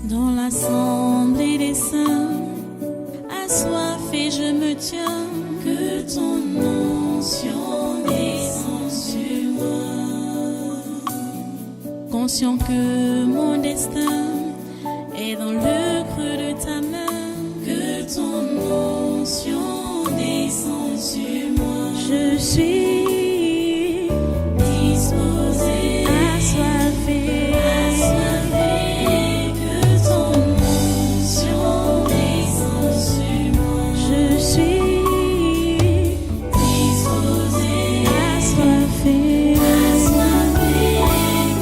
Dans l'assemblée des saints, assoiffé je me tiens, que ton onction descende sur moi. Conscient que mon destin est dans le creux de ta main, que ton onction descende sur moi. Je suis disposé, assoiffé, que ton onction descende sur moi. Je suis disposé, assoiffé,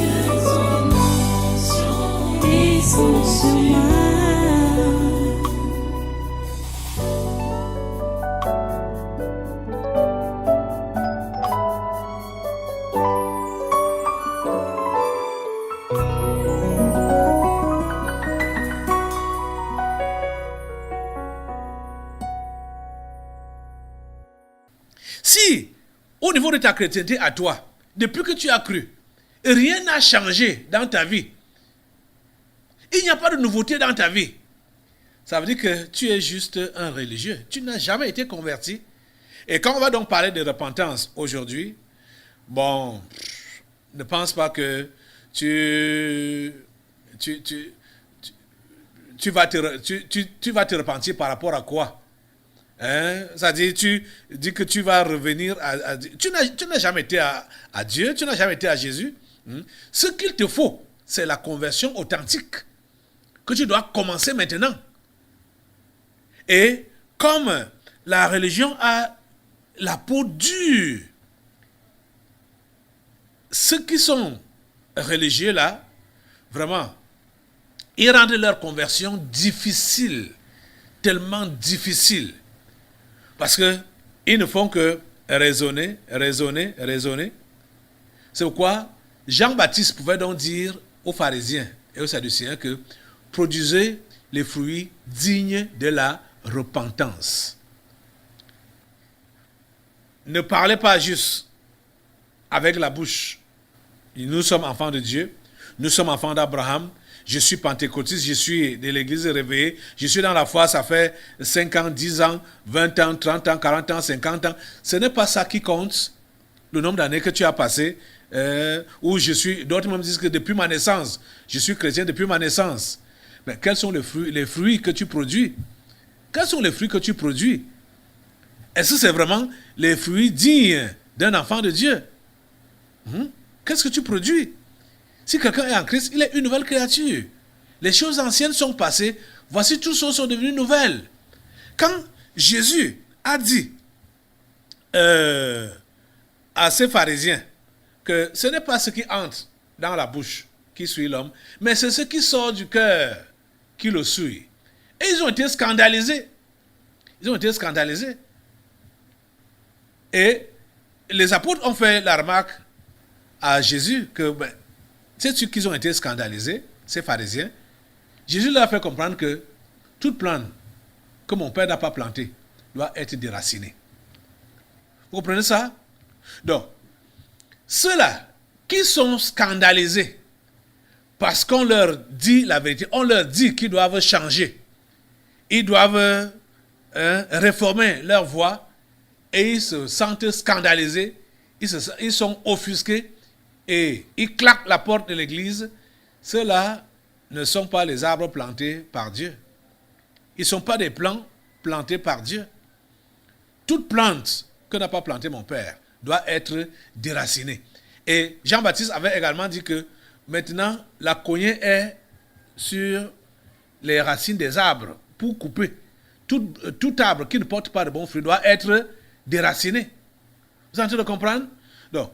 que ton onction descende sur moi. Si, au niveau de ta chrétienté à toi, depuis que tu as cru, rien n'a changé dans ta vie, il n'y a pas de nouveauté dans ta vie, ça veut dire que tu es juste un religieux. Tu n'as jamais été converti. Et quand on va donc parler de repentance aujourd'hui, bon, ne pense pas que tu vas te repentir par rapport à quoi? C'est-à-dire, tu dis que tu vas revenir à Dieu. Tu n'as jamais été à Dieu, tu n'as jamais été à Jésus. Ce qu'il te faut, c'est la conversion authentique que tu dois commencer maintenant. Et comme la religion a la peau dure, ceux qui sont religieux là, vraiment, ils rendent leur conversion difficile, tellement difficile. Parce qu'ils ne font que raisonner. C'est pourquoi Jean-Baptiste pouvait donc dire aux pharisiens et aux sadducéens que produisez les fruits dignes de la repentance. Ne parlez pas juste avec la bouche. Nous sommes enfants de Dieu, nous sommes enfants d'Abraham. Je suis pentecôtiste, je suis de l'église réveillée, je suis dans la foi, ça fait 5 ans, 10 ans, 20 ans, 30 ans, 40 ans, 50 ans. Ce n'est pas ça qui compte, le nombre d'années que tu as passé, où je suis. D'autres me disent que depuis ma naissance, je suis chrétien depuis ma naissance. Mais quels sont les fruits que tu produis? Quels sont les fruits que tu produis? Est-ce que c'est vraiment les fruits dignes d'un enfant de Dieu? Qu'est-ce que tu produis? Si quelqu'un est en Christ, il est une nouvelle créature. Les choses anciennes sont passées. Voici, toutes choses sont devenues nouvelles. Quand Jésus a dit à ces pharisiens que ce n'est pas ce qui entre dans la bouche qui suit l'homme, mais c'est ce qui sort du cœur qui le suit. Et ils ont été scandalisés. Et les apôtres ont fait la remarque à Jésus que... c'est ceux qui ont été scandalisés, ces pharisiens. Jésus leur a fait comprendre que toute plante que mon Père n'a pas plantée doit être déracinée. Vous comprenez ça? Donc, ceux-là qui sont scandalisés parce qu'on leur dit la vérité, on leur dit qu'ils doivent changer, ils doivent réformer leur voie, et ils se sentent scandalisés, ils sont offusqués, et ils claquent la porte de l'église. Ceux-là ne sont pas les arbres plantés par Dieu. Ils ne sont pas des plants plantés par Dieu. Toute plante que n'a pas planté mon Père doit être déracinée. Et Jean-Baptiste avait également dit que maintenant la cognée est sur les racines des arbres pour couper. Tout arbre qui ne porte pas de bons fruits doit être déraciné. Vous êtes en train de comprendre? Donc,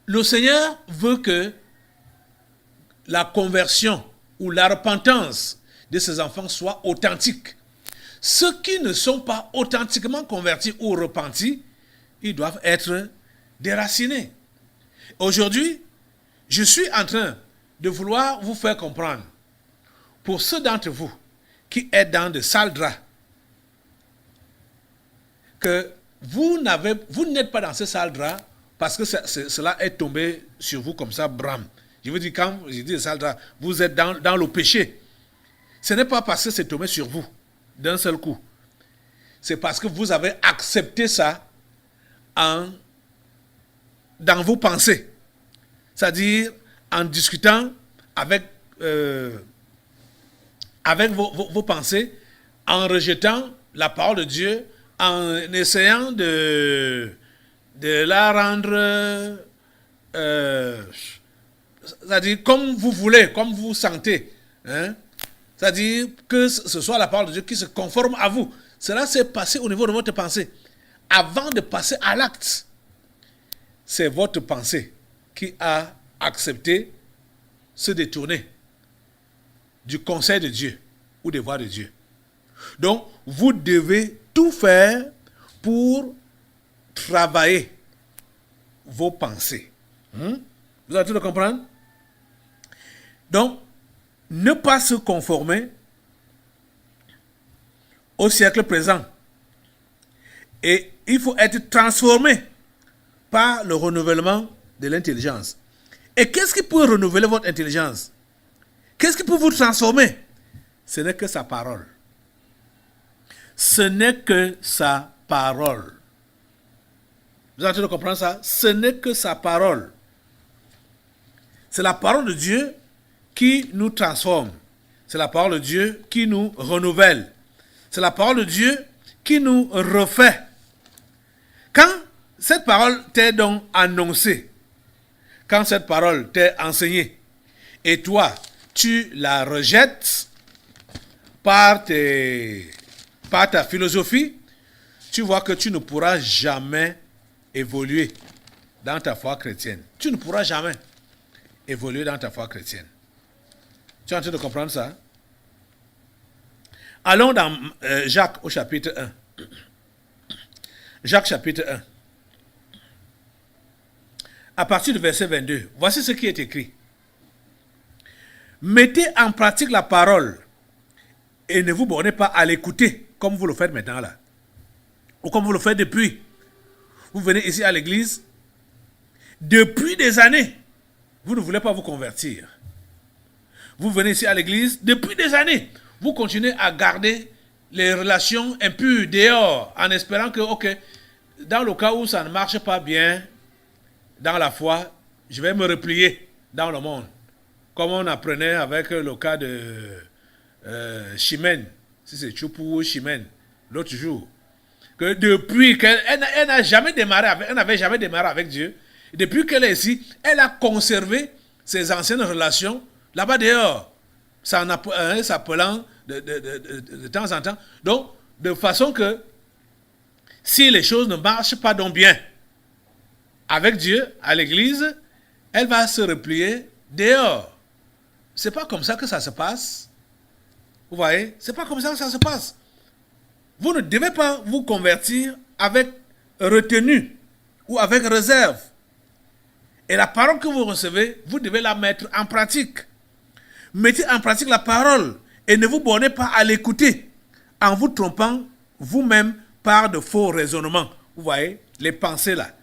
le Seigneur veut que la conversion ou la repentance de ses enfants soit authentique. Ceux qui ne sont pas authentiquement convertis ou repentis, ils doivent être déracinés. Aujourd'hui, je suis en train de vouloir vous faire comprendre, pour ceux d'entre vous qui êtes dans de sales draps, que vous n'êtes pas dans ces sales draps parce que cela est tombé sur vous comme ça, bram. Je vous dis, quand je dis ça, vous êtes dans le péché. Ce n'est pas parce que c'est tombé sur vous d'un seul coup. C'est parce que vous avez accepté ça dans vos pensées. C'est-à-dire en discutant avec vos pensées, en rejetant la parole de Dieu, en essayant de la rendre, c'est-à-dire comme vous voulez, comme vous sentez. Hein? C'est-à-dire que ce soit la parole de Dieu qui se conforme à vous. Cela s'est passé au niveau de votre pensée. Avant de passer à l'acte, c'est votre pensée qui a accepté se détourner du conseil de Dieu ou des voies de Dieu. Donc, vous devez tout faire pour travailler vos pensées. Vous avez tout à comprendre? Donc, ne pas se conformer au siècle présent. Et il faut être transformé par le renouvellement de l'intelligence. Et qu'est-ce qui peut renouveler votre intelligence? Qu'est-ce qui peut vous transformer? Ce n'est que sa parole. Ce n'est que sa parole. Vous avez en train de comprendre ça? Ce n'est que sa parole. C'est la parole de Dieu qui nous transforme. C'est la parole de Dieu qui nous renouvelle. C'est la parole de Dieu qui nous refait. Quand cette parole t'est donc annoncée, quand cette parole t'est enseignée, et toi, tu la rejettes par ta philosophie, tu vois que tu ne pourras jamais évoluer dans ta foi chrétienne. Tu ne pourras jamais évoluer dans ta foi chrétienne. Tu es en train de comprendre ça? Allons dans Jacques au chapitre 1. Jacques chapitre 1. À partir du verset 22, voici ce qui est écrit. Mettez en pratique la parole et ne vous bornez pas à l'écouter comme vous le faites maintenant là. Ou comme vous le faites depuis. Vous venez ici à l'église. Depuis des années, vous ne voulez pas vous convertir. Vous venez ici à l'église. Depuis des années, vous continuez à garder les relations impures dehors en espérant que, ok, dans le cas où ça ne marche pas bien dans la foi, je vais me replier dans le monde. Comme on apprenait avec le cas de Chimène, si c'est Choupou ou Chimène, l'autre jour, que depuis qu'elle n'a jamais démarré elle n'avait jamais démarré avec Dieu, depuis qu'elle est ici, elle a conservé ses anciennes relations là-bas dehors, s'appelant de temps en temps. Donc, de façon que si les choses ne marchent pas donc bien avec Dieu, à l'église, elle va se replier dehors. C'est pas comme ça que ça se passe. Vous voyez? C'est pas comme ça que ça se passe. Vous ne devez pas vous convertir avec retenue ou avec réserve. Et la parole que vous recevez, vous devez la mettre en pratique. Mettez en pratique la parole et ne vous bornez pas à l'écouter en vous trompant vous-même par de faux raisonnements. Vous voyez, les pensées là,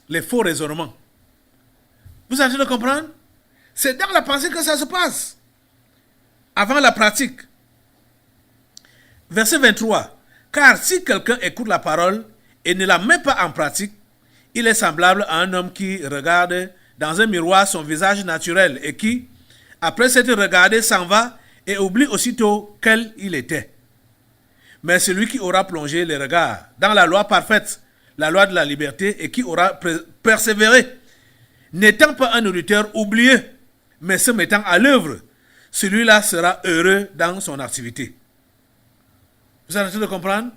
les faux raisonnements. Vous avez de comprendre? C'est dans la pensée que ça se passe. Avant la pratique. Verset 23. Car si quelqu'un écoute la parole et ne la met pas en pratique, il est semblable à un homme qui regarde dans un miroir son visage naturel et qui, après s'être regardé, s'en va et oublie aussitôt quel il était. Mais celui qui aura plongé les regards dans la loi parfaite, la loi de la liberté, et qui aura persévéré, n'étant pas un auditeur oublié, mais se mettant à l'œuvre, celui-là sera heureux dans son activité. Vous avez en train de comprendre?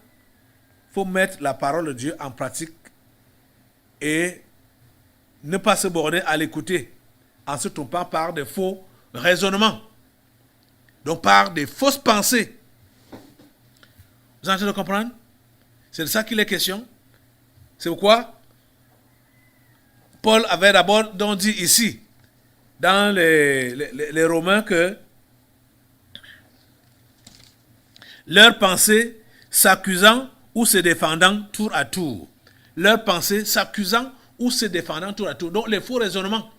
Il faut mettre la parole de Dieu en pratique et ne pas se borner à l'écouter en se trompant par de faux raisonnements, donc par des fausses pensées. Vous avez en train de comprendre? C'est de ça qu'il est question. C'est pourquoi Paul avait d'abord donc dit ici, dans les Romains, que leurs pensées s'accusant ou se défendant tour à tour. Leurs pensées s'accusant ou se défendant tour à tour. Donc les faux raisonnements.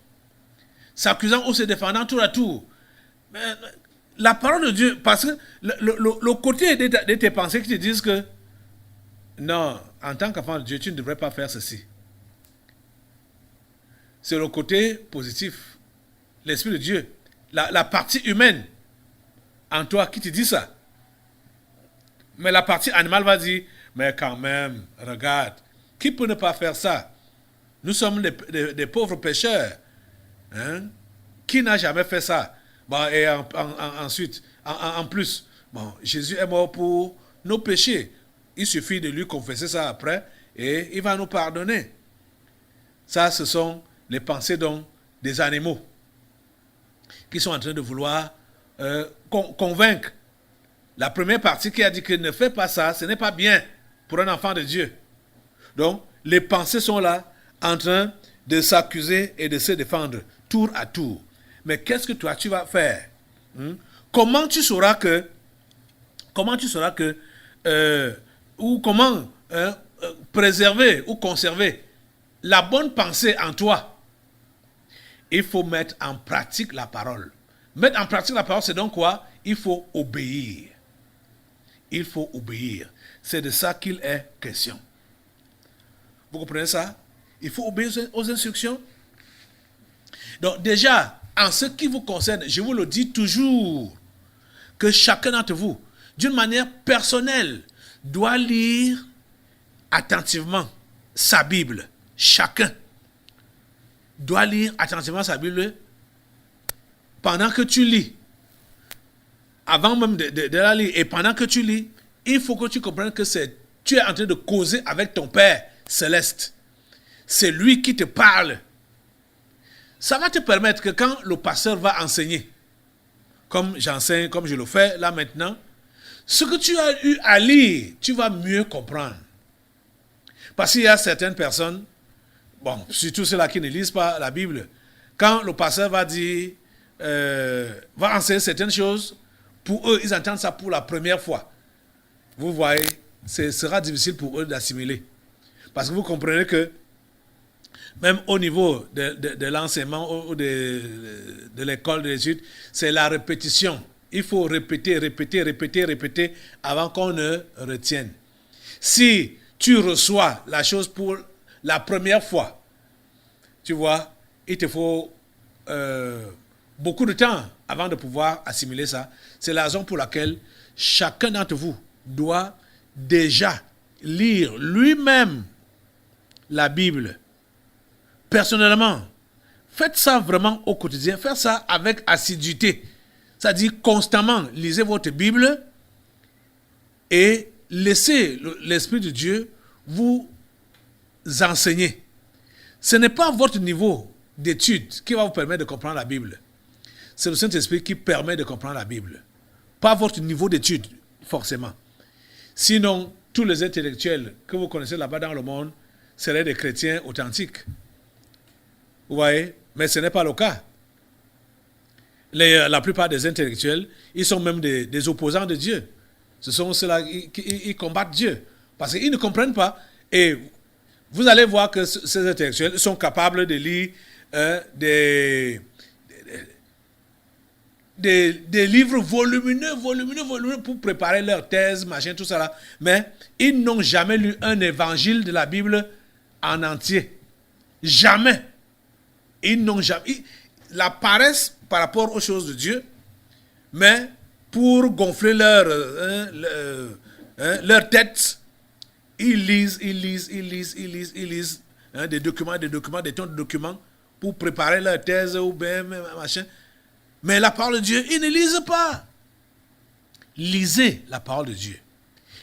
s'accusant ou se défendant tour à tour. Mais la parole de Dieu, parce que le côté de tes pensées qui te disent que non, en tant qu'enfant de Dieu, tu ne devrais pas faire ceci. C'est le côté positif. L'Esprit de Dieu. La partie humaine en toi qui te dit ça. Mais la partie animale va dire, mais quand même, regarde, qui peut ne pas faire ça? Nous sommes des pauvres pécheurs. Hein? Qui n'a jamais fait ça? Bon, et ensuite, en plus, bon, Jésus est mort pour nos péchés. Il suffit de lui confesser ça après et il va nous pardonner. Ça, ce sont les pensées donc des animaux qui sont en train de vouloir convaincre. La première partie qui a dit que ne fais pas ça, ce n'est pas bien pour un enfant de Dieu. Donc, les pensées sont là en train de s'accuser et de se défendre tour à tour. Mais qu'est-ce que toi tu vas faire? Comment tu sauras que ou comment préserver ou conserver la bonne pensée en toi? Il faut mettre en pratique la parole. Mettre en pratique la parole, c'est donc quoi? Il faut obéir. Il faut obéir. C'est de ça qu'il est question. Vous comprenez ça? Il faut obéir aux instructions. Donc déjà, en ce qui vous concerne, je vous le dis toujours, que chacun d'entre vous, d'une manière personnelle, doit lire attentivement sa Bible. Chacun doit lire attentivement sa Bible pendant que tu lis. Avant même de la lire et pendant que tu lis, il faut que tu comprennes que tu es en train de causer avec ton Père céleste. C'est lui qui te parle. Ça va te permettre que quand le pasteur va enseigner, comme j'enseigne, comme je le fais là maintenant, ce que tu as eu à lire, tu vas mieux comprendre. Parce qu'il y a certaines personnes, bon, surtout ceux-là qui ne lisent pas la Bible, quand le pasteur va dire, va enseigner certaines choses, pour eux, ils entendent ça pour la première fois. Vous voyez, ce sera difficile pour eux d'assimiler. Parce que vous comprenez que même au niveau de l'enseignement ou de l'école de l'étude, c'est la répétition. Il faut répéter avant qu'on ne retienne. Si tu reçois la chose pour la première fois, tu vois, il te faut beaucoup de temps avant de pouvoir assimiler ça. C'est la raison pour laquelle chacun d'entre vous doit déjà lire lui-même la Bible. Personnellement, faites ça vraiment au quotidien. Faites ça avec assiduité. C'est-à-dire constamment, lisez votre Bible et laissez l'Esprit de Dieu vous enseigner. Ce n'est pas votre niveau d'étude qui va vous permettre de comprendre la Bible. C'est le Saint-Esprit qui permet de comprendre la Bible. Pas votre niveau d'étude, forcément. Sinon, tous les intellectuels que vous connaissez là-bas dans le monde seraient des chrétiens authentiques. Vous voyez? Mais ce n'est pas le cas. La plupart des intellectuels, ils sont même des opposants de Dieu. Ce sont ceux-là qui combattent Dieu. Parce qu'ils ne comprennent pas. Et vous allez voir que ces intellectuels sont capables de lire des livres volumineux pour préparer leur thèse, machin, tout ça là. Mais ils n'ont jamais lu un évangile de la Bible en entier. Jamais. Ils n'ont jamais... La paresse par rapport aux choses de Dieu, mais pour gonfler leur tête, ils lisent des documents, des tonnes de documents pour préparer leur thèse ou bien machin. Mais la parole de Dieu, ils ne lisent pas. Lisez la parole de Dieu.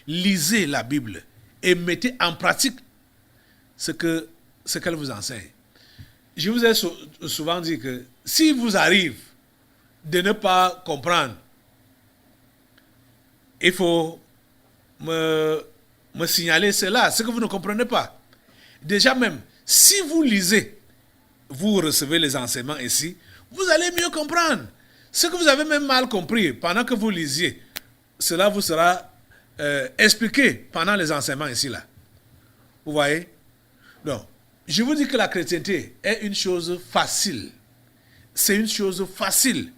Lisez la Bible et mettez en pratique ce qu'elle vous enseigne. Je vous ai souvent dit que si vous arrive de ne pas comprendre, il faut me signaler cela, ce que vous ne comprenez pas. Déjà même, si vous lisez, vous recevez les enseignements ici, vous allez mieux comprendre. Ce que vous avez même mal compris pendant que vous lisiez, cela vous sera expliqué pendant les enseignements ici là. Vous voyez? Donc, je vous dis que la chrétienté est une chose facile. c'est une chose facile.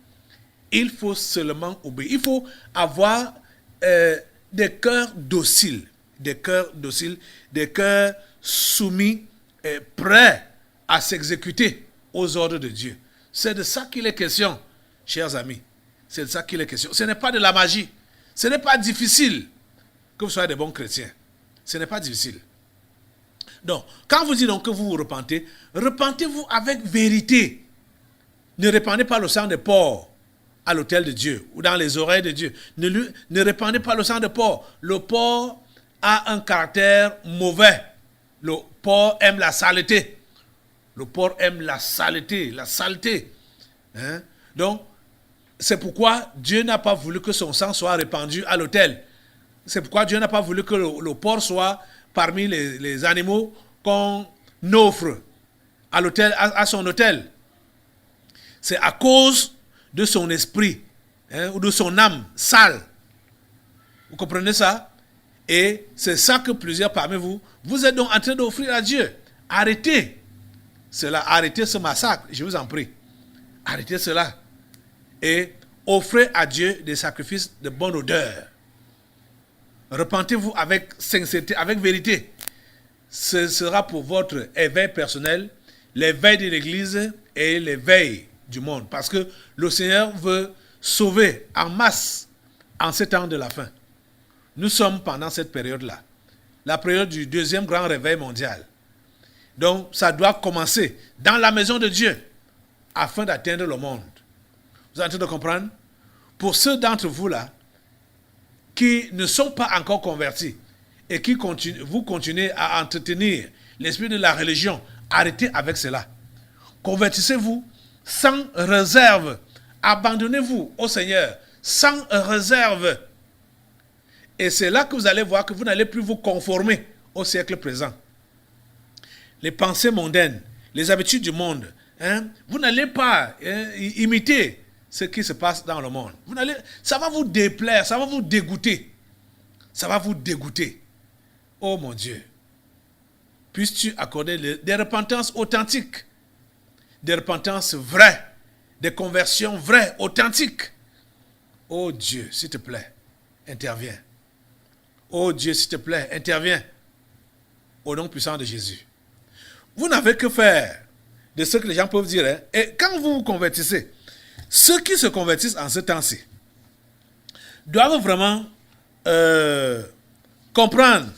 Il faut seulement obéir. Il faut avoir des cœurs dociles, des cœurs soumis et prêts à s'exécuter aux ordres de Dieu. C'est de ça qu'il est question, chers amis. C'est de ça qu'il est question. Ce n'est pas de la magie. Ce n'est pas difficile que vous soyez des bons chrétiens. Ce n'est pas difficile. Donc, quand vous dites donc que vous vous repentez, repentez-vous avec vérité. Ne répandez pas le sang de porc à l'autel de Dieu ou dans les oreilles de Dieu. Ne répandez pas le sang de porc. Le porc a un caractère mauvais. Le porc aime la saleté. Le porc aime la saleté, Hein? Donc, c'est pourquoi Dieu n'a pas voulu que son sang soit répandu à l'autel. C'est pourquoi Dieu n'a pas voulu que le porc soit parmi les animaux qu'on offre à l'autel, à son autel. C'est à cause de son esprit, ou de son âme sale. Vous comprenez ça? Et c'est ça que plusieurs parmi vous, vous êtes donc en train d'offrir à Dieu. Arrêtez cela, arrêtez ce massacre, je vous en prie. Arrêtez cela. Et offrez à Dieu des sacrifices de bonne odeur. Repentez-vous avec sincérité, avec vérité. Ce sera pour votre éveil personnel, l'éveil de l'Église et l'éveil du monde. Parce que le Seigneur veut sauver en masse en ces temps de la fin. Nous sommes pendant cette période-là. La période du deuxième grand réveil mondial. Donc, ça doit commencer dans la maison de Dieu afin d'atteindre le monde. Vous êtes en train de comprendre? Pour ceux d'entre vous là qui ne sont pas encore convertis et qui vous continuez à entretenir l'esprit de la religion, arrêtez avec cela. Convertissez-vous sans réserve. Abandonnez-vous au Seigneur sans réserve. Et c'est là que vous allez voir que vous n'allez plus vous conformer au siècle présent. Les pensées mondaines, les habitudes du monde, vous n'allez pas imiter ce qui se passe dans le monde. Ça va vous déplaire, ça va vous dégoûter. Ça va vous dégoûter. Oh mon Dieu, puisses-tu accorder des repentances authentiques, des repentances vraies, des conversions vraies, authentiques. Oh Dieu, s'il te plaît, interviens. Oh Dieu, s'il te plaît, interviens. Au nom puissant de Jésus. Vous n'avez que faire de ce que les gens peuvent dire. Et quand vous vous convertissez, ceux qui se convertissent en ce temps-ci doivent vraiment comprendre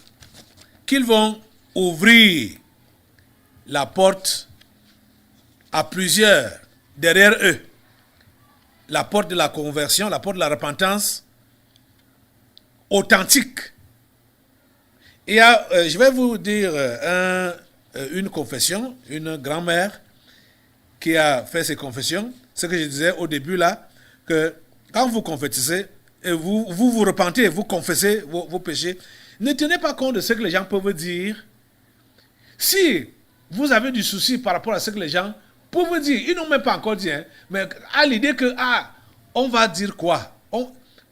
qu'ils vont ouvrir la porte à plusieurs derrière eux. La porte de la conversion, la porte de la repentance authentique. Et je vais vous dire une confession, une grand-mère qui a fait ses confessions. Ce que je disais au début là, que quand vous convertissez, et vous repentez, vous confessez vos péchés, ne tenez pas compte de ce que les gens peuvent dire. Si vous avez du souci par rapport à ce que les gens peuvent dire, ils n'ont même pas encore dit, mais à l'idée que, on va dire quoi?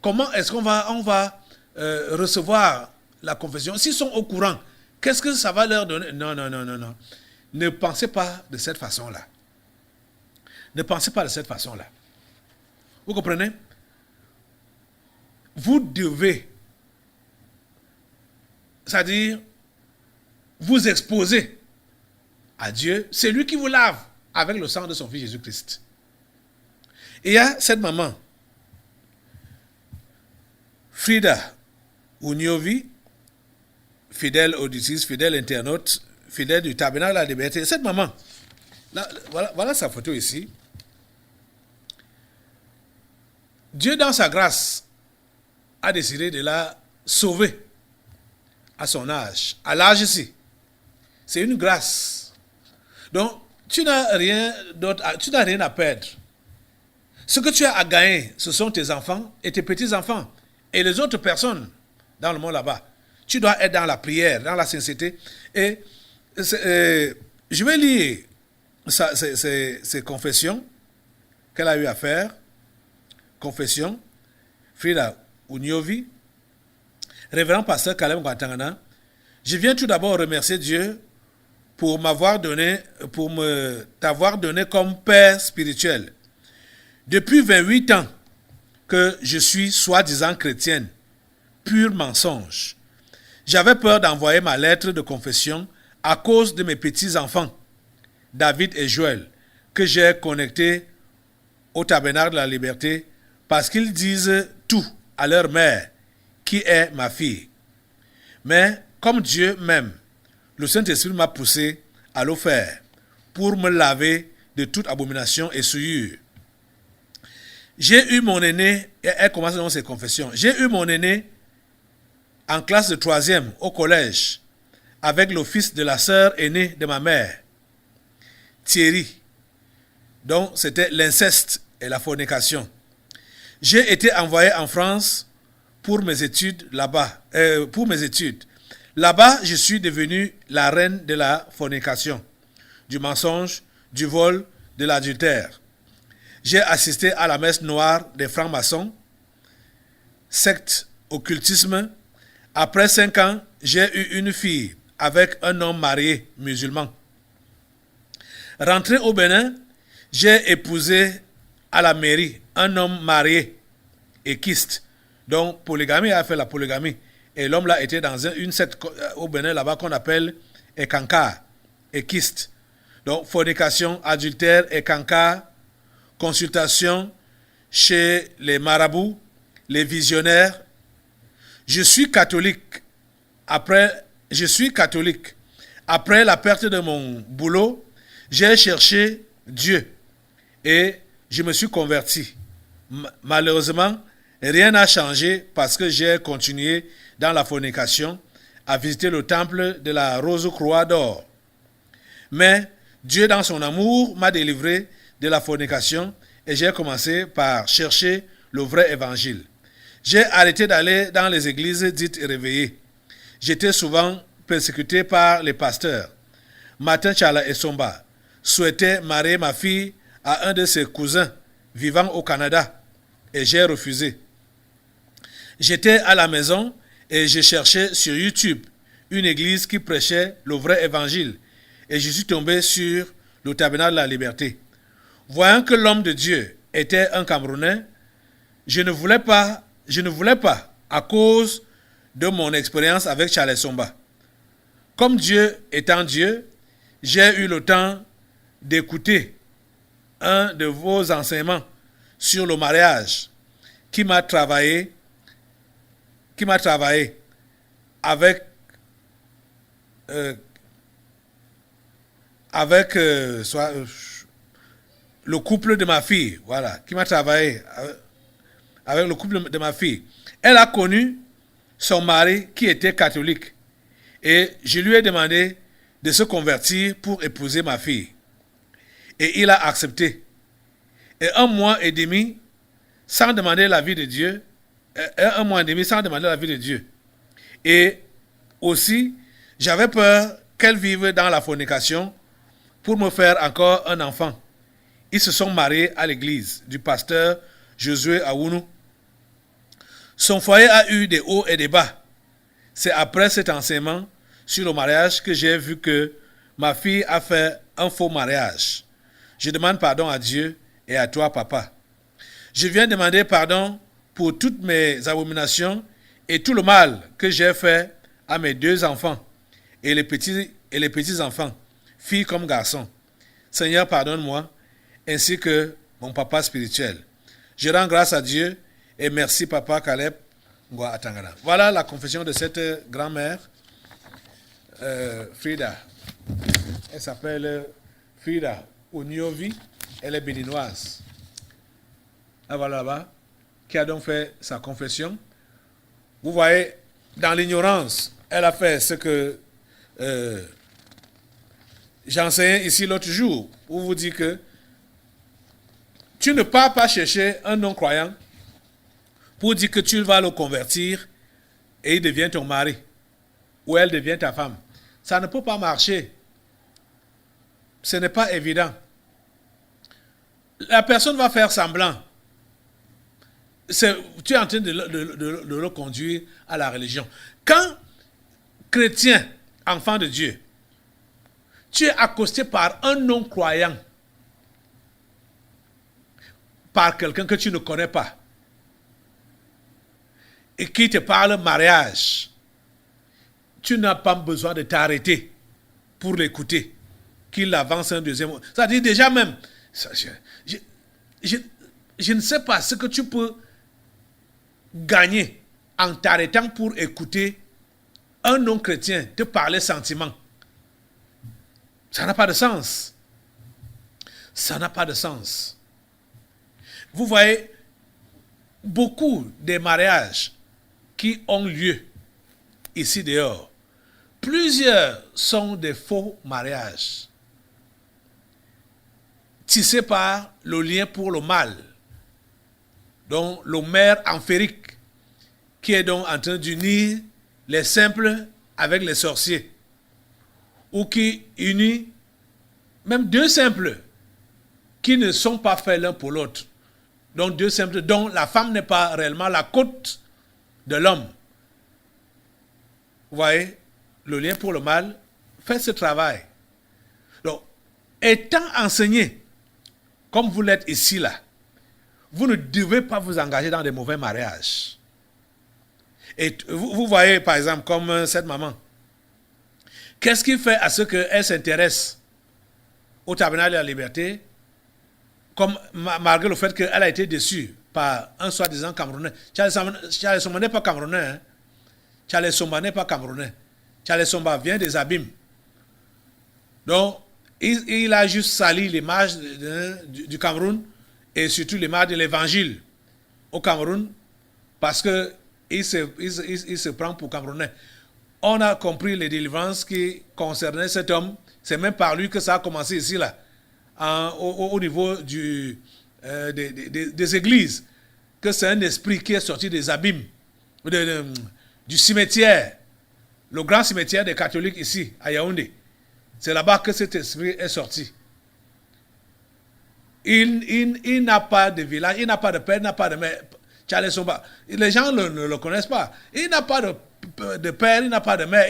Comment est-ce qu'on va recevoir la confession? S'ils sont au courant, qu'est-ce que ça va leur donner? Non. Ne pensez pas de cette façon-là. Ne pensez pas de cette façon-là. Vous comprenez? Vous devez, c'est-à-dire, vous exposer à Dieu. C'est lui qui vous lave avec le sang de son Fils Jésus-Christ. Et il y a cette maman, Frida Uniovi, fidèle auditrice, fidèle internaute, fidèle du tabernacle de la liberté. Cette maman, là, voilà sa photo ici. Dieu, dans sa grâce, a décidé de la sauver à son âge, à l'âge ici. C'est une grâce. Donc, tu n'as rien d'autre, tu n'as rien à perdre. Ce que tu as à gagner, ce sont tes enfants et tes petits-enfants et les autres personnes dans le monde là-bas. Tu dois être dans la prière, dans la sincérité. Et je vais lire ces confessions qu'elle a eu à faire. Confession, Frida Uniovi, révérend pasteur Kalem Guatangana. Je viens tout d'abord remercier Dieu pour t'avoir donné comme père spirituel. Depuis 28 ans que je suis soi-disant chrétienne, pur mensonge. J'avais peur d'envoyer ma lettre de confession à cause de mes petits-enfants, David et Joël, que j'ai connectés au tabernacle de la liberté parce qu'ils disent tout à leur mère, qui est ma fille. Mais comme Dieu m'aime, le Saint-Esprit m'a poussé à le faire pour me laver de toute abomination et souillure. J'ai eu mon aîné, et elle commence dans ses confessions, j'ai eu mon aîné en classe de 3e au collège avec le fils de la sœur aînée de ma mère, Thierry. Donc c'était l'inceste et la fornication. J'ai été envoyé en France pour mes études là-bas. Là-bas, je suis devenue la reine de la fornication, du mensonge, du vol, de l'adultère. J'ai assisté à la messe noire des francs-maçons, secte occultisme. Après 5 ans, j'ai eu une fille avec un homme marié musulman. Rentré au Bénin, j'ai épousé à la mairie un homme marié et kyste. Donc, polygamie a fait la polygamie. Et l'homme là était dans une secte au Bénin là-bas qu'on appelle Ekankar, et kyste. Donc, fornication, adultère, Ekankar, consultation chez les marabouts, les visionnaires. Je suis catholique. Après la perte de mon boulot, j'ai cherché Dieu et je me suis converti. Malheureusement, rien n'a changé parce que j'ai continué dans la fornication à visiter le temple de la Rose-Croix d'Or. Mais Dieu, dans son amour, m'a délivré de la fornication et j'ai commencé par chercher le vrai évangile. J'ai arrêté d'aller dans les églises dites réveillées. J'étais souvent persécuté par les pasteurs. Martin Chala Essomba souhaitait marier ma fille à un de ses cousins vivant au Canada et j'ai refusé. J'étais à la maison et je cherchais sur YouTube une église qui prêchait le vrai évangile et je suis tombé sur le tabernacle de la liberté. Voyant que l'homme de Dieu était un Camerounais, je ne voulais pas à cause de mon expérience avec Charles Somba. Comme Dieu étant Dieu, j'ai eu le temps d'écouter un de vos enseignements sur le mariage qui m'a travaillé avec le couple de ma fille, voilà, qui m'a travaillé avec le couple de ma fille. Elle a connu son mari qui était catholique et je lui ai demandé de se convertir pour épouser ma fille. Et il a accepté. Et un mois et demi sans demander l'avis de Dieu, Et aussi, j'avais peur qu'elle vive dans la fornication pour me faire encore un enfant. Ils se sont mariés à l'église du pasteur Josué Awounou. Son foyer a eu des hauts et des bas. C'est après cet enseignement sur le mariage que j'ai vu que ma fille a fait un faux mariage. Je demande pardon à Dieu et à toi, papa. Je viens demander pardon pour toutes mes abominations et tout le mal que j'ai fait à mes 2 enfants et les petits-enfants, filles comme garçons. Seigneur, pardonne-moi, ainsi que mon papa spirituel. Je rends grâce à Dieu et merci, papa Caleb Ngwa Atangana. Voilà la confession de cette grand-mère, Frida. Elle s'appelle Frida Onyovi. Elle est béninoise. Ah, voilà là-bas, qui a donc fait sa confession. Vous voyez, dans l'ignorance, elle a fait ce que j'enseignais ici l'autre jour, où vous dit que tu ne pars pas chercher un non-croyant pour dire que tu vas le convertir et il devient ton mari ou elle devient ta femme. Ça ne peut pas marcher. Ce n'est pas évident. La personne va faire semblant. Tu es en train de le conduire à la religion. Quand chrétien, enfant de Dieu, tu es accosté par un non-croyant, par quelqu'un que tu ne connais pas et qui te parle mariage, tu n'as pas besoin de t'arrêter pour l'écouter, qu'il avance un deuxième mot. C'est-à-dire déjà même, je ne sais pas ce que tu peux gagner en t'arrêtant pour écouter un non-chrétien te parler sentiment. Ça n'a pas de sens. Ça n'a pas de sens. Vous voyez, beaucoup des mariages qui ont lieu ici dehors, plusieurs sont des faux mariages, tissés par le lien pour le mal, donc le maire amphérique, qui est donc en train d'unir les simples avec les sorciers, ou qui unit même deux simples qui ne sont pas faits l'un pour l'autre. Donc deux simples dont la femme n'est pas réellement la côte de l'homme. Vous voyez, le lien pour le mal fait ce travail. Donc, étant enseigné, comme vous l'êtes ici, là, vous ne devez pas vous engager dans des mauvais mariages. Et vous voyez, par exemple, comme cette maman, qu'est-ce qui fait à ce qu'elle s'intéresse au tabernacle de la liberté, comme malgré le fait qu'elle a été déçue par un soi-disant Camerounais. Charles Somba n'est pas Camerounais. Hein? Charles Somba n'est pas Camerounais. Charles Somba vient des abîmes. Donc, il a juste sali l'image du Cameroun et surtout l'image de l'évangile au Cameroun parce qu'il se prend pour Camerounais. On a compris les délivrances qui concernaient cet homme. C'est même par lui que ça a commencé ici, là, au niveau des églises, que c'est un esprit qui est sorti des abîmes, du cimetière, le grand cimetière des catholiques ici, à Yaoundé. C'est là-bas que cet esprit est sorti. Il n'a pas de village, il n'a pas de père, il n'a pas de mère. Charles Somba, les gens ne le connaissent pas. Il n'a pas de père, il n'a pas de mère.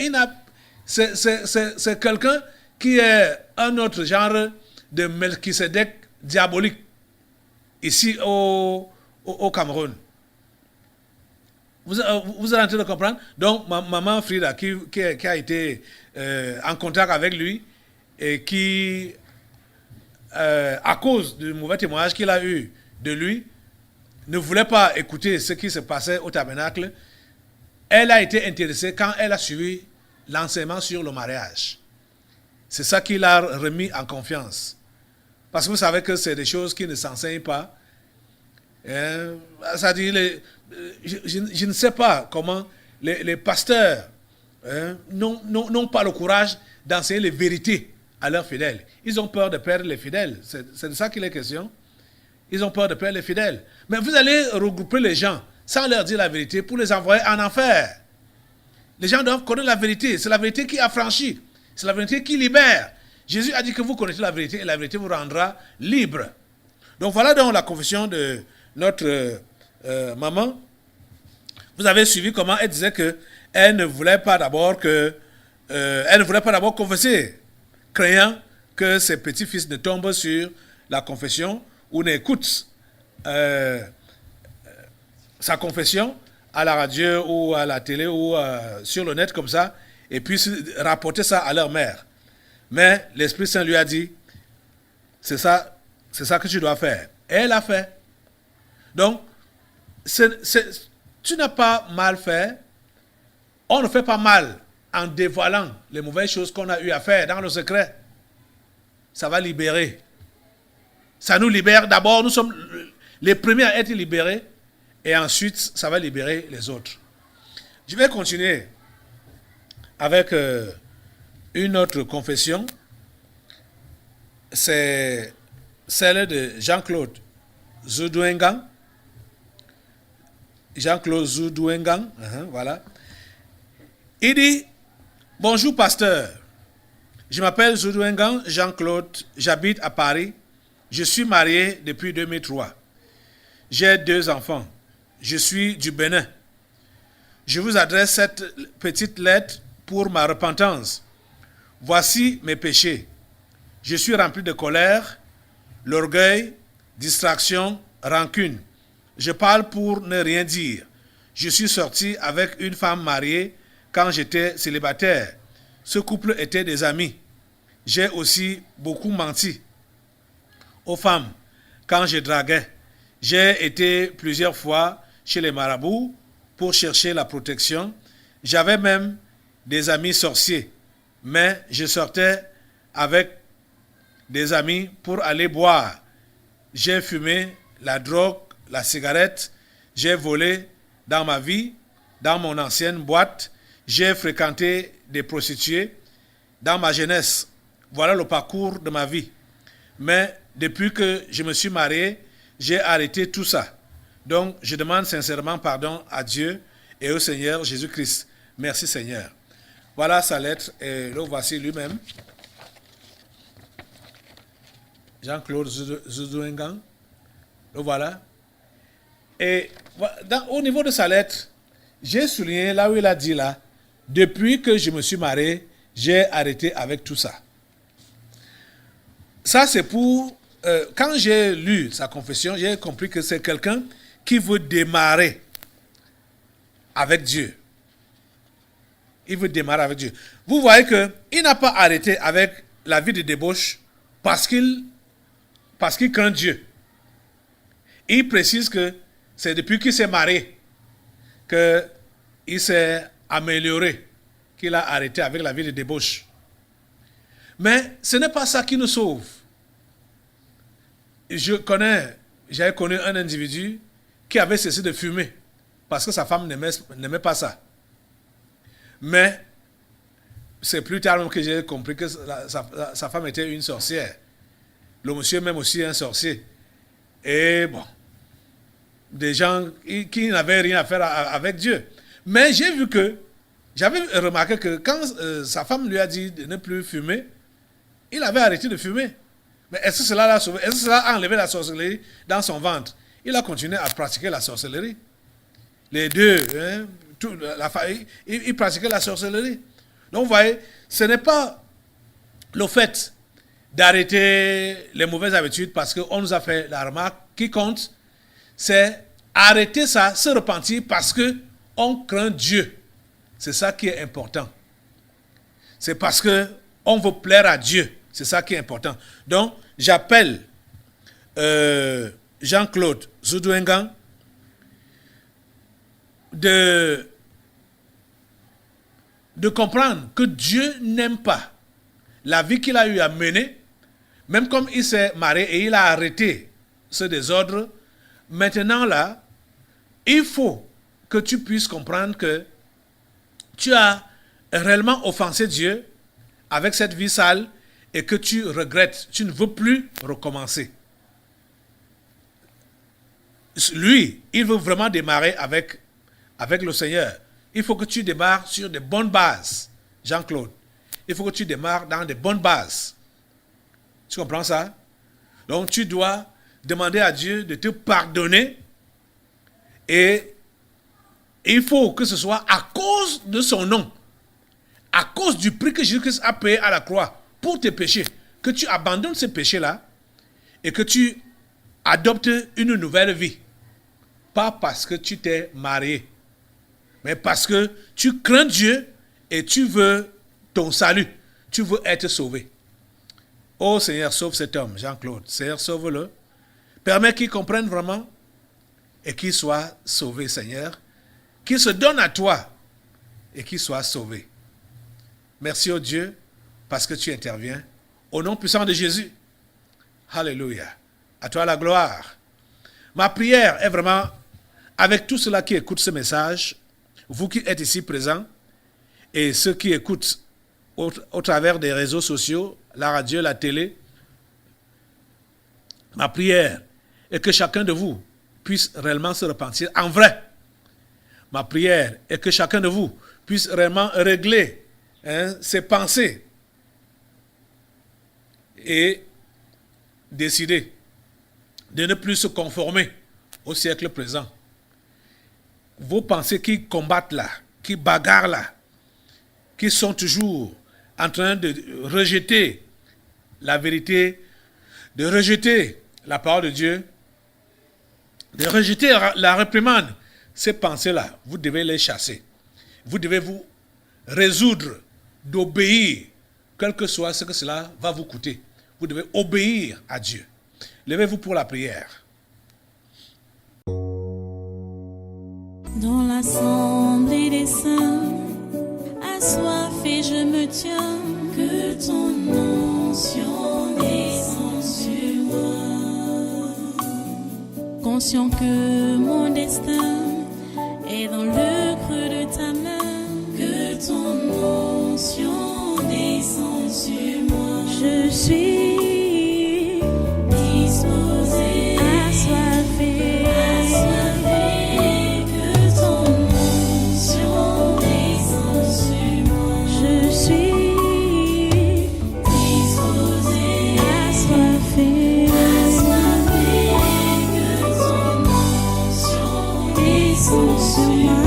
C'est quelqu'un qui est un autre genre de Melchisedec diabolique ici au Cameroun. Vous êtes en train de comprendre? Donc, maman Frida, qui a été en contact avec lui et qui, à cause du mauvais témoignage qu'il a eu de lui, ne voulait pas écouter ce qui se passait au tabernacle. Elle a été intéressée quand elle a suivi l'enseignement sur le mariage. C'est ça qui l'a remis en confiance. Parce que vous savez que c'est des choses qui ne s'enseignent pas. C'est-à-dire, je ne sais pas comment les pasteurs n'ont pas le courage d'enseigner les vérités à leurs fidèles. Ils ont peur de perdre les fidèles. C'est de ça qu'il est question. Ils ont peur de perdre les fidèles. Mais vous allez regrouper les gens sans leur dire la vérité pour les envoyer en enfer. Les gens doivent connaître la vérité. C'est la vérité qui affranchit. C'est la vérité qui libère. Jésus a dit que vous connaissez la vérité et la vérité vous rendra libre. Donc voilà donc la confession de notre maman. Vous avez suivi comment elle disait que elle ne voulait pas d'abord confesser, craignant que ses petits-fils ne tombent sur la confession ou n'écoutent sa confession à la radio ou à la télé ou sur le net comme ça et puissent rapporter ça à leur mère. Mais l'Esprit Saint lui a dit, c'est ça que tu dois faire. Et elle a fait. Donc, tu n'as pas mal fait. On ne fait pas mal en dévoilant les mauvaises choses qu'on a eu à faire dans le secret. Ça va libérer. Ça nous libère. D'abord, nous sommes les premiers à être libérés. Et ensuite, ça va libérer les autres. Je vais continuer avec une autre confession. C'est celle de Jean-Claude Zoudouengang. Jean-Claude Zoudouengang, voilà. Il dit, bonjour pasteur, je m'appelle Zoudouengang Jean-Claude, j'habite à Paris, je suis marié depuis 2003. J'ai 2 enfants, je suis du Bénin. Je vous adresse cette petite lettre pour ma repentance. Voici mes péchés. Je suis rempli de colère, l'orgueil, distraction, rancune. Je parle pour ne rien dire. Je suis sorti avec une femme mariée quand j'étais célibataire. Ce couple était des amis. J'ai aussi beaucoup menti aux femmes quand je draguais. J'ai été plusieurs fois chez les marabouts pour chercher la protection. J'avais même des amis sorciers, mais je sortais avec des amis pour aller boire. J'ai fumé la drogue, la cigarette, j'ai volé dans ma vie, dans mon ancienne boîte, j'ai fréquenté des prostituées dans ma jeunesse. Voilà le parcours de ma vie. Mais depuis que je me suis marié, j'ai arrêté tout ça. Donc, je demande sincèrement pardon à Dieu et au Seigneur Jésus-Christ. Merci Seigneur. Voilà sa lettre et le voici lui-même. Jean-Claude Zouzouengan. Le voilà. Et au niveau de sa lettre, j'ai souligné là où il a dit là, depuis que je me suis marié, j'ai arrêté avec tout ça. Ça, c'est pour... quand j'ai lu sa confession, j'ai compris que c'est quelqu'un qui veut démarrer avec Dieu. Il veut démarrer avec Dieu. Vous voyez qu'il n'a pas arrêté avec la vie de débauche parce qu'il craint Dieu. Il précise que c'est depuis qu'il s'est marié qu'il s'est amélioré, qu'il a arrêté avec la vie de débauche. Mais ce n'est pas ça qui nous sauve. J'avais connu un individu qui avait cessé de fumer parce que sa femme n'aimait pas ça. Mais c'est plus tard même que j'ai compris que sa femme était une sorcière. Le monsieur même aussi un sorcier. Et bon, des gens qui n'avaient rien à faire avec Dieu. Mais j'avais remarqué que quand sa femme lui a dit de ne plus fumer, il avait arrêté de fumer. Mais est-ce que cela l'a sauvé? Est-ce que cela a enlevé la sorcellerie dans son ventre? Il a continué à pratiquer la sorcellerie. Les deux, hein, il pratiquait la sorcellerie. Donc vous voyez, ce n'est pas le fait d'arrêter les mauvaises habitudes parce qu'on nous a fait la remarque qui compte, c'est arrêter ça, se repentir parce qu'on craint Dieu. C'est ça qui est important. C'est parce qu'on veut plaire à Dieu. C'est ça qui est important. Donc, j'appelle Jean-Claude Zouzouengan de comprendre que Dieu n'aime pas la vie qu'il a eu à mener, même comme il s'est marié et il a arrêté ce désordre. Maintenant là, il faut que tu puisses comprendre que tu as réellement offensé Dieu avec cette vie sale et que tu regrettes, tu ne veux plus recommencer. Lui, il veut vraiment démarrer avec le Seigneur. Il faut que tu démarres sur de bonnes bases, Jean-Claude. Il faut que tu démarres dans de bonnes bases. Tu comprends ça? Donc tu dois demander à Dieu de te pardonner et il faut que ce soit à cause de son nom, à cause du prix que Jésus-Christ a payé à la croix pour tes péchés, que tu abandonnes ces péchés-là et que tu adoptes une nouvelle vie. Pas parce que tu t'es marié, mais parce que tu crains Dieu et tu veux ton salut. Tu veux être sauvé. Oh Seigneur, sauve cet homme, Jean-Claude. Seigneur, sauve-le. Permets qu'il comprenne vraiment et qu'il soit sauvé, Seigneur. Qu'il se donne à toi et qu'il soit sauvé. Merci, oh Dieu, parce que tu interviens. Au nom puissant de Jésus. Alléluia. À toi la gloire. Ma prière est vraiment avec tous ceux-là qui écoutent ce message, vous qui êtes ici présents, et ceux qui écoutent au travers des réseaux sociaux, la radio, la télé. Ma prière est que chacun de vous puisse réellement se repentir en vrai. Ma prière est que chacun de vous puisse réellement régler ses pensées et décider de ne plus se conformer au siècle présent. Vos pensées qui combattent là, qui bagarrent là, qui sont toujours en train de rejeter la vérité, de rejeter la parole de Dieu, de rejeter la réprimande, ces pensées-là, vous devez les chasser. Vous devez vous résoudre d'obéir, quel que soit ce que cela va vous coûter. Vous devez obéir à Dieu. Levez-vous pour la prière. Dans l'assemblée des saints, assoiffé je me tiens, que ton onction descende sur moi. Conscient que mon destin est dans le creux de ta main, que ton onction descende sur moi. Je suis disposé, assoiffé, que ton onction descende sur moi. Je suis disposé, assoiffé, que ton onction descende sur moi.